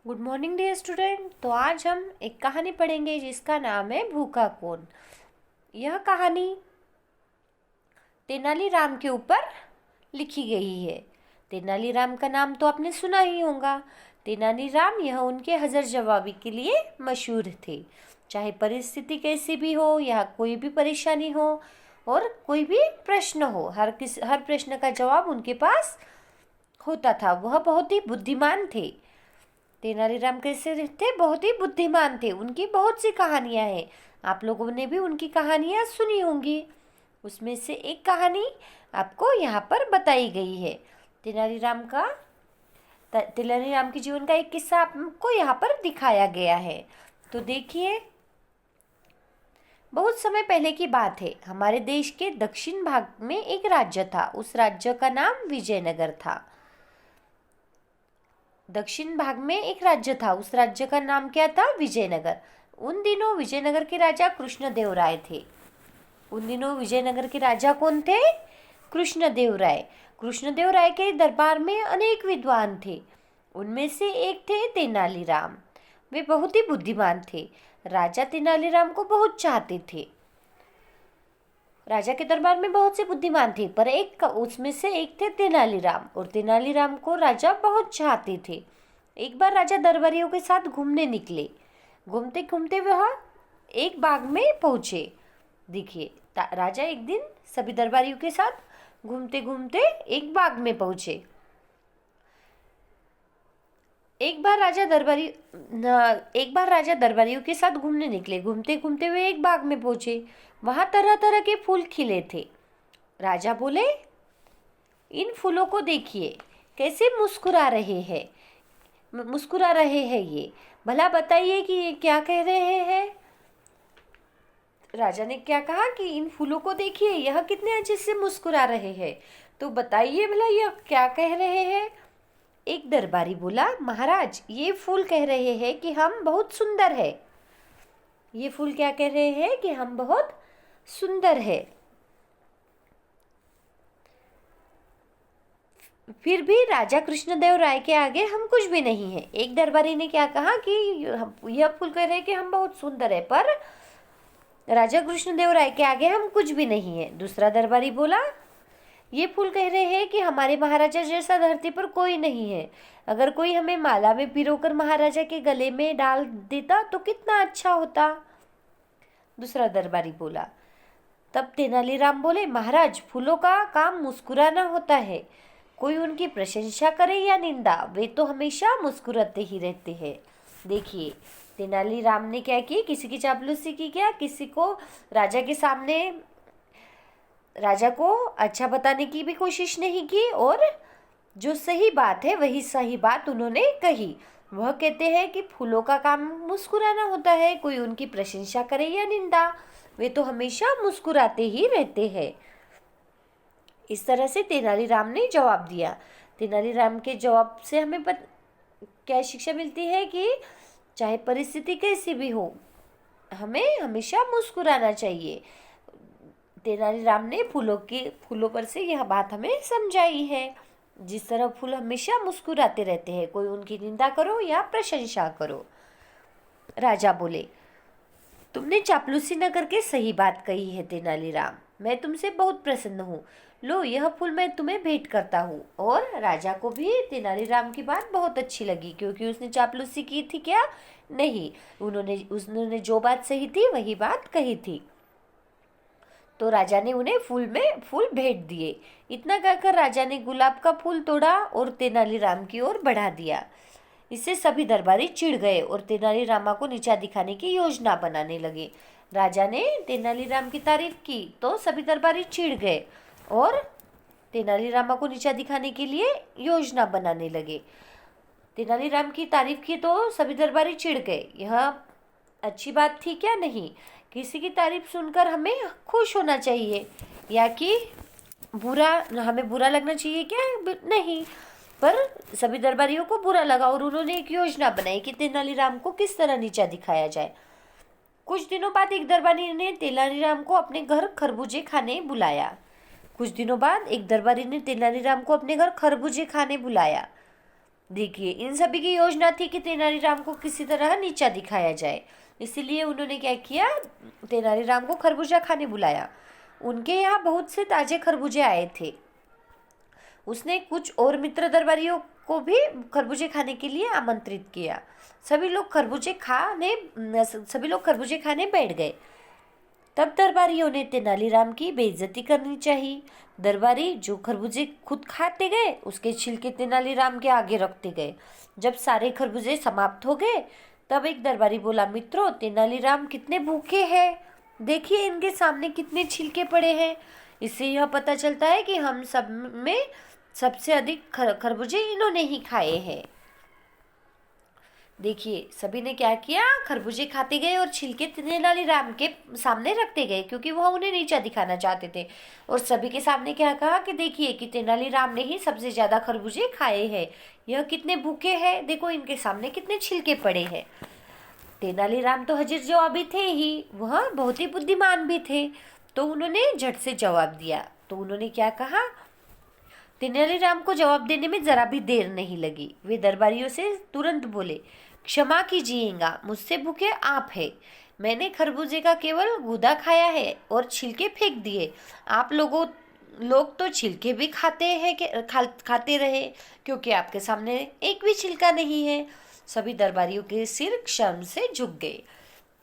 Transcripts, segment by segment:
Good morning dear student. तो आज हम एक कहानी पढ़ेंगे जिसका नाम है भूखा कौन। यह कहानी तेनालीराम के ऊपर लिखी गई है। तेनालीराम का नाम तो आपने सुना ही होगा। तेनालीराम यह उनके हजर जवाबी के लिए मशहूर थे। चाहे परिस्थिति कैसी भी हो या कोई भी परेशानी हो और कोई भी प्रश्न हो, हर प्रश्न का जवाब उनके पास होता था। वह बहुत ही बुद्धिमान थे। तेनालीराम कैसे थे? बहुत ही बुद्धिमान थे। उनकी बहुत सी कहानियां हैं। आप लोगों ने भी उनकी कहानियां सुनी होंगी। उसमें से एक कहानी आपको यहाँ पर बताई गई है। तेनालीराम का तेनालीराम के जीवन का एक किस्सा आपको यहाँ पर दिखाया गया है। तो देखिए, बहुत समय पहले की बात है। हमारे देश के दक्षिण भाग में एक राज्य था। उस राज्य का नाम विजयनगर था। दक्षिण भाग में एक राज्य था। उस राज्य का नाम क्या था? विजयनगर। उन दिनों विजयनगर के राजा कृष्णदेवराय थे। उन दिनों विजयनगर के राजा कौन थे? कृष्णदेवराय। कृष्णदेवराय के दरबार में अनेक विद्वान थे। उनमें से एक थे तेनालीराम। वे बहुत ही बुद्धिमान थे। राजा तेनालीराम को बहुत चाहते थे। राजा के दरबार में बहुत से बुद्धिमान थे, पर उसमें से एक थे तेनालीराम, और तेनालीराम को राजा बहुत चाहते थे। एक बार राजा दरबारियों के साथ घूमने निकले। घूमते घूमते वह एक बाग में पहुंचे। देखिए, राजा एक दिन सभी दरबारियों के साथ घूमते घूमते एक बाग में पहुंचे। एक बार राजा दरबारियों के साथ घूमने निकले। घूमते घूमते वे एक बाग में पहुंचे। वहां तरह तरह के फूल खिले थे। राजा बोले, इन फूलों को देखिए, कैसे मुस्कुरा रहे हैं ये। भला बताइए कि ये क्या कह रहे हैं। राजा ने क्या कहा कि इन फूलों को देखिए, यह कितने अच्छे से मुस्कुरा रहे हैं। तो बताइए भला यह क्या कह रहे हैं। एक दरबारी बोला, महाराज, ये फूल कह रहे हैं कि हम बहुत सुंदर है। ये फूल क्या कह रहे हैं? कि हम बहुत सुंदर है। फिर भी राजा कृष्णदेव राय के आगे हम कुछ भी नहीं है। एक दरबारी ने क्या कहा कि यह फूल कह रहे हैं कि हम बहुत सुंदर है, पर राजा कृष्णदेव राय के आगे हम कुछ भी नहीं है। दूसरा दरबारी बोला, ये फूल कह रहे हैं कि हमारे महाराजा जैसा धरती पर कोई नहीं है। अगर कोई हमें माला में पिरोकर महाराजा के गले में डाल देता तो कितना अच्छा होता। दूसरा दरबारी बोला। तब तेनालीराम बोले, महाराज, फूलों का काम मुस्कुराना होता है। कोई उनकी प्रशंसा करे या निंदा, वे तो हमेशा मुस्कुराते ही रहते हैं। देखिए, तेनालीराम ने क्या की? किसी की चापलूसी की क्या? किसी को राजा के सामने राजा को अच्छा बताने की भी कोशिश नहीं की, और जो सही बात है वही सही बात उन्होंने कही। वह कहते हैं कि फूलों का काम मुस्कुराना होता है। कोई उनकी प्रशंसा करे या निंदा, वे तो हमेशा मुस्कुराते ही रहते हैं। इस तरह से तेनालीराम ने जवाब दिया। तेनालीराम के जवाब से हमें क्या शिक्षा मिलती है? कि चाहे परिस्थिति कैसी भी हो, हमें हमेशा मुस्कुराना चाहिए। तेनालीराम ने फूलों पर से यह बात हमें समझाई है। जिस तरह फूल हमेशा मुस्कुराते रहते हैं, कोई उनकी निंदा करो या प्रशंसा करो। राजा बोले, तुमने चापलूसी न करके सही बात कही है तेनालीराम। मैं तुमसे बहुत प्रसन्न हूँ। लो, यह फूल मैं तुम्हें भेंट करता हूँ। और राजा को भी तेनालीराम की बात बहुत अच्छी लगी, क्योंकि उसने चापलूसी की थी क्या? नहीं, उन्होंने जो बात सही थी वही बात कही थी। तो राजा ने उन्हें फूल भेंट दिए। इतना कहकर राजा ने गुलाब का फूल तोड़ा और तेनालीराम की ओर बढ़ा दिया। इससे सभी दरबारी चिढ़ गए और तेनालीरामा को नीचा दिखाने की योजना बनाने लगे। राजा ने तेनालीराम की तारीफ की तो सभी दरबारी चिढ़ गए और तेनालीरामा को नीचा दिखाने के लिए योजना बनाने लगे। तेनालीराम की तारीफ की तो सभी दरबारी चिढ़ गए। यह अच्छी बात थी क्या? नहीं। किसी की तारीफ सुनकर हमें खुश होना चाहिए, या कि हमें बुरा लगना चाहिए क्या? नहीं। पर सभी दरबारियों को बुरा लगा और उन्होंने एक योजना बनाई कि तेनालीराम को किस तरह नीचा दिखाया जाए। कुछ दिनों बाद एक दरबारी ने तेनालीराम को अपने घर खरबूजे खाने बुलाया। कुछ दिनों बाद एक दरबारी ने तेनालीराम को अपने घर खरबूजे खाने बुलाया। देखिए, इन सभी की योजना थी कि तेनालीराम को किसी तरह नीचा दिखाया जाए, इसीलिए उन्होंने क्या किया, तेनालीराम को खरबूजा खाने बुलाया। उनके यहाँ बहुत से ताजे खरबूजे आए थे। उसने कुछ और मित्र दरबारियों को भी खरबूजे खाने के लिए आमंत्रित किया। सभी लोग खरबूजे खाने बैठ गए। तब दरबारियों ने तेनालीराम की बेइज्जती करनी चाहिए। दरबारी जो खरबूजे खुद खाते गए, उसके छिलके तेनालीराम के आगे रखते गए। जब सारे खरबूजे समाप्त हो गए, तब एक दरबारी बोला, मित्रों, तेनालीराम कितने भूखे हैं, देखिए इनके सामने कितने छिलके पड़े हैं। इससे यह पता चलता है कि हम सब में सबसे अधिक खरबूजे इन्होंने ही खाए हैं। देखिए, सभी ने क्या किया, खरबूजे खाते गए और छिलके तेनालीराम के सामने रखते गए, क्योंकि वह उन्हें नीचा दिखाना चाहते थे। और सभी के सामने क्या कहा कि देखिए कि तेनालीराम ने ही सबसे ज्यादा खरबूजे खाए हैं, यह कितने भूखे हैं, देखो इनके सामने कितने छिलके पड़े हैं। तेनालीराम तो हाजिर जवाबी थे ही, वह बहुत ही बुद्धिमान भी थे, तो उन्होंने झट से जवाब दिया। तो उन्होंने क्या कहा, तेनालीराम को जवाब देने में जरा भी देर नहीं लगी। वे दरबारियों से तुरंत बोले, क्षमा कीजिएगा, मुझसे भूखे आप हैं। मैंने खरबूजे का केवल गूदा खाया है और छिलके फेंक दिए। आप लोग तो छिलके भी खाते रहे, क्योंकि आपके सामने एक भी छिलका नहीं है। सभी दरबारियों के सिर शर्म से झुक गए।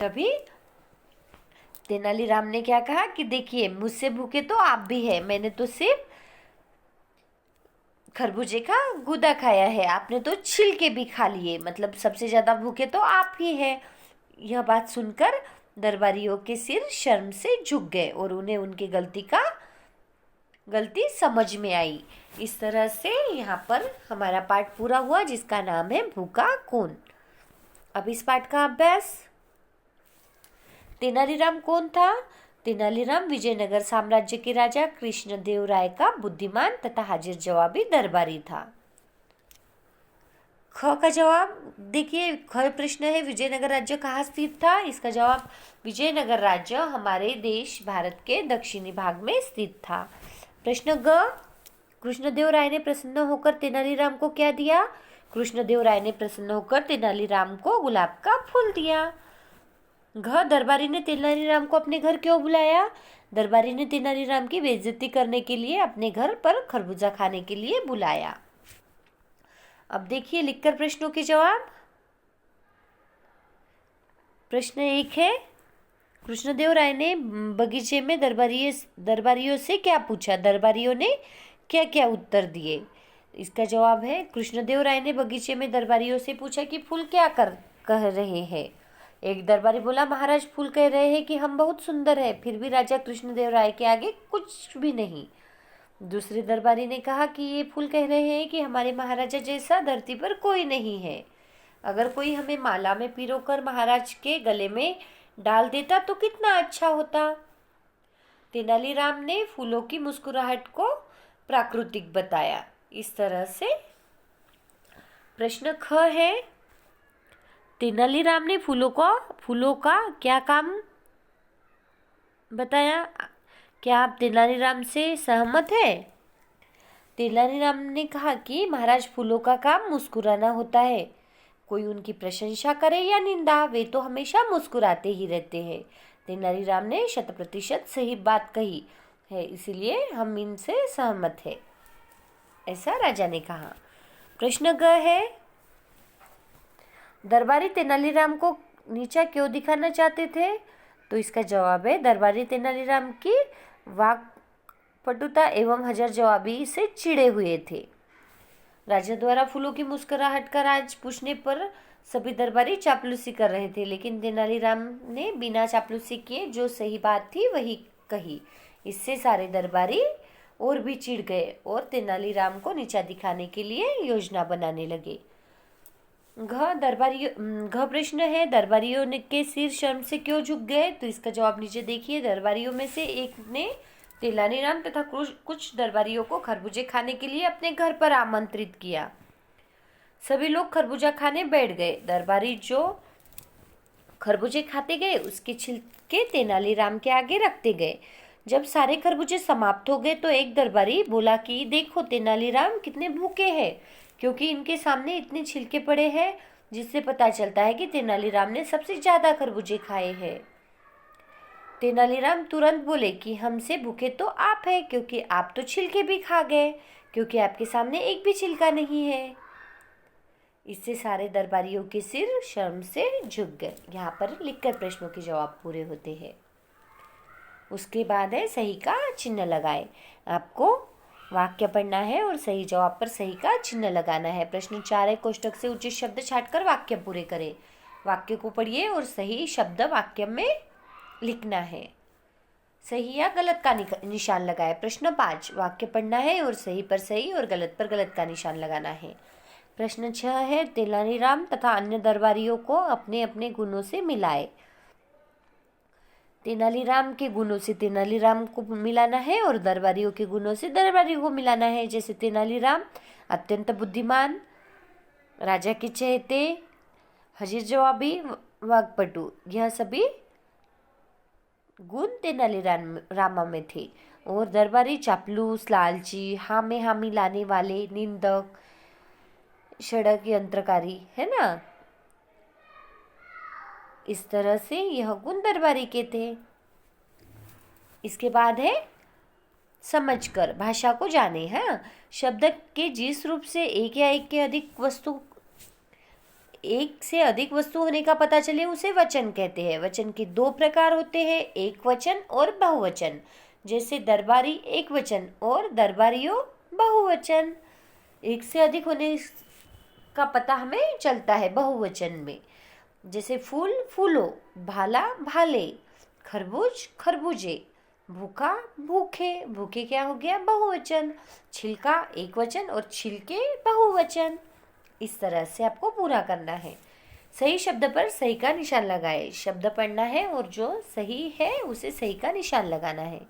तभी तेनालीराम ने क्या कहा कि देखिए, मुझसे भूखे तो आप भी हैं, मैंने तो सिर्फ खरबूजे का गूदा खाया है, आपने तो छिलके भी खा लिए, मतलब सबसे ज्यादा भूखे तो आप ही हैं। यह बात सुनकर दरबारियों के सिर शर्म से झुक गए और उन्हें उनकी गलती समझ में आई। इस तरह से यहाँ पर हमारा पाठ पूरा हुआ, जिसका नाम है भूखा कौन। अब इस पाठ का अभ्यास। तेनालीराम कौन था? तेनालीराम विजयनगर साम्राज्य के राजा कृष्णदेव राय का बुद्धिमान तथा हाजिर जवाबी दरबारी था। ख का जवाब देखिए, ख प्रश्न है, विजयनगर राज्य कहाँ स्थित था? इसका जवाब, विजयनगर राज्य हमारे देश भारत के दक्षिणी भाग में स्थित था। प्रश्न ग, कृष्णदेव राय ने प्रसन्न होकर तेनालीराम को क्या दिया? कृष्णदेव राय ने प्रसन्न होकर तेनालीराम को गुलाब का फूल दिया। घ, दरबारी ने तेनालीराम को अपने घर क्यों बुलाया? दरबारी ने तेनालीराम की बेइज्जती करने के लिए अपने घर पर खरबूजा खाने के लिए बुलाया। अब देखिए लिखकर प्रश्नों के जवाब। प्रश्न 1 है, कृष्णदेव राय ने बगीचे में दरबारियों से क्या पूछा? दरबारियों ने क्या क्या उत्तर दिए? इसका जवाब है, कृष्णदेव राय ने बगीचे में दरबारियों से पूछा कि फूल क्या कह रहे हैं। एक दरबारी बोला, महाराज फूल कह रहे हैं कि हम बहुत सुंदर है, फिर भी राजा कृष्णदेव राय के आगे कुछ भी नहीं। दूसरे दरबारी ने कहा कि ये फूल कह रहे हैं कि हमारे महाराजा जैसा धरती पर कोई नहीं है। अगर कोई हमें माला में पिरोकर महाराज के गले में डाल देता तो कितना अच्छा होता। तेनालीराम ने फूलों की मुस्कुराहट को प्राकृतिक बताया। इस तरह से प्रश्न ख है, तेनालीराम ने फूलों का क्या काम बताया? क्या आप तेनालीराम से सहमत है? तेनालीराम ने कहा कि महाराज, फूलों का काम मुस्कुराना होता है। कोई उनकी प्रशंसा करे या निंदा, वे तो हमेशा मुस्कुराते ही रहते हैं। तेनालीराम ने 100% सही बात कही है, इसलिए हम इनसे सहमत है, ऐसा राजा ने कहा। प्रश्न ग है, दरबारी तेनालीराम को नीचा क्यों दिखाना चाहते थे? तो इसका जवाब है, दरबारी तेनालीराम की वाक्पटुता एवं हजार जवाबी से चिढ़े हुए थे। राजा द्वारा फूलों की मुस्कुराहट का राज पूछने पर सभी दरबारी चापलूसी कर रहे थे, लेकिन तेनालीराम ने बिना चापलूसी किए जो सही बात थी वही कही। इससे सारे दरबारी और भी चिढ़ गए और तेनालीराम को नीचा दिखाने के लिए योजना बनाने लगे। घ प्रश्न है, दरबारियों के सिर शर्म से क्यों झुक गए? तो इसका जवाब नीचे देखिए। दरबारियों में से एक ने तेनालीराम तथा कुछ दरबारियों को खरबूजे खाने के लिए अपने घर पर आमंत्रित किया। सभी लोग खरबूजा खाने बैठ गए। दरबारी जो खरबूजे खाते गए, उसके छिलके तेनालीराम के आगे रखते गए। जब सारे खरबूजे समाप्त हो गए तो एक दरबारी बोला कि देखो, तेनालीराम कितने भूखे हैं, क्योंकि इनके सामने इतने छिलके पड़े हैं जिससे पता चलता है कि तेनालीराम ने सबसे ज़्यादा खरबूजे खाए हैं। तेनालीराम तुरंत बोले कि हमसे भूखे तो आप हैं, क्योंकि आप तो छिलके भी खा गए, क्योंकि आपके सामने एक भी छिलका नहीं है। इससे सारे दरबारियों के सिर शर्म से झुक गए। यहाँ पर लिखकर प्रश्नों के जवाब पूरे होते हैं। उसके बाद है सही का चिन्ह लगाए। आपको वाक्य पढ़ना है और सही जवाब पर सही का चिन्ह लगाना है। प्रश्न 4 है, कोष्टक से उचित शब्द छांटकर वाक्य पूरे करें। वाक्य को पढ़िए और सही शब्द वाक्य में लिखना है। सही या गलत का निशान लगाए। प्रश्न 5, वाक्य पढ़ना है और सही पर सही और गलत पर गलत का निशान लगाना है। प्रश्न 6 है, तेनालीराम तथा अन्य दरबारियों को अपने अपने गुणों से मिलाए। तेनालीराम के गुणों से तेनालीराम को मिलाना है और दरबारियों के गुणों से दरबारियों को मिलाना है। जैसे तेनालीराम अत्यंत बुद्धिमान, राजा के चहेते, हाजिर जवाबी, वाग्पटु, यह सभी गुण तेनालीराम में थे। और दरबारी चापलूस, लालची, हामी हामी लाने वाले, निंदक, षड्यंत्रकारी, है ना। इस तरह से यह गुण दरबारी के थे। इसके बाद है समझकर भाषा को जाने। हाँ, शब्द के जिस रूप से एक या एक से अधिक वस्तु होने का पता चले उसे वचन कहते हैं। वचन के 2 प्रकार होते हैं, एक वचन और बहुवचन। जैसे दरबारी एक वचन और दरबारियों बहुवचन। एक से अधिक होने का पता हमें चलता है बहुवचन में। जैसे फूल फूलों, भाला भाले, खरबूज खरबूजे, भूखा भूखे, भूखे क्या हो गया बहुवचन, छिलका एक वचन और छिलके बहुवचन। इस तरह से आपको पूरा करना है। सही शब्द पर सही का निशान लगाए। शब्द पढ़ना है और जो सही है उसे सही का निशान लगाना है।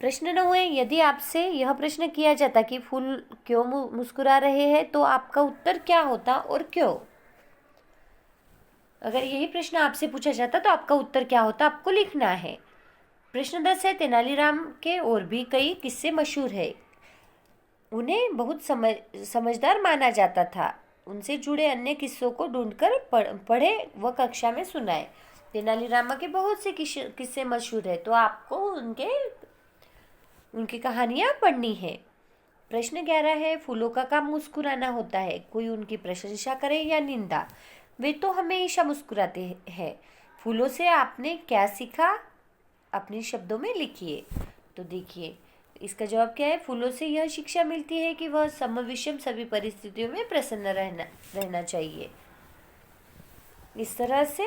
प्रश्न 9 है, यदि आपसे यह प्रश्न किया जाता कि फूल क्यों मुस्कुरा रहे हैं तो आपका उत्तर क्या होता और क्यों? अगर यही प्रश्न आपसे पूछा जाता तो आपका उत्तर क्या होता, आपको लिखना है। प्रश्न 10 है, तेनालीराम के और भी कई किस्से मशहूर है। उन्हें बहुत समझदार माना जाता था। उनसे जुड़े अन्य किस्सों को ढूंढकर पढ़े व कक्षा में सुनाए। तेनालीराम के बहुत से किस्से मशहूर है, तो आपको उनकी कहानियाँ पढ़नी है। प्रश्न 11 है, फूलों का काम मुस्कुराना होता है। कोई उनकी प्रशंसा करे या निंदा, वे तो हमेशा मुस्कुराते हैं। फूलों से आपने क्या सीखा, अपने शब्दों में लिखिए। तो देखिए इसका जवाब क्या है, फूलों से यह शिक्षा मिलती है कि वह समविषम सभी परिस्थितियों में प्रसन्न रहना चाहिए। इस तरह से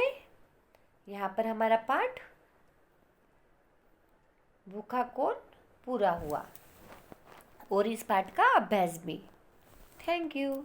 यहाँ पर हमारा पाठ भूखा कौन पूरा हुआ और इस पाठ का अभ्यास भी। Thank you.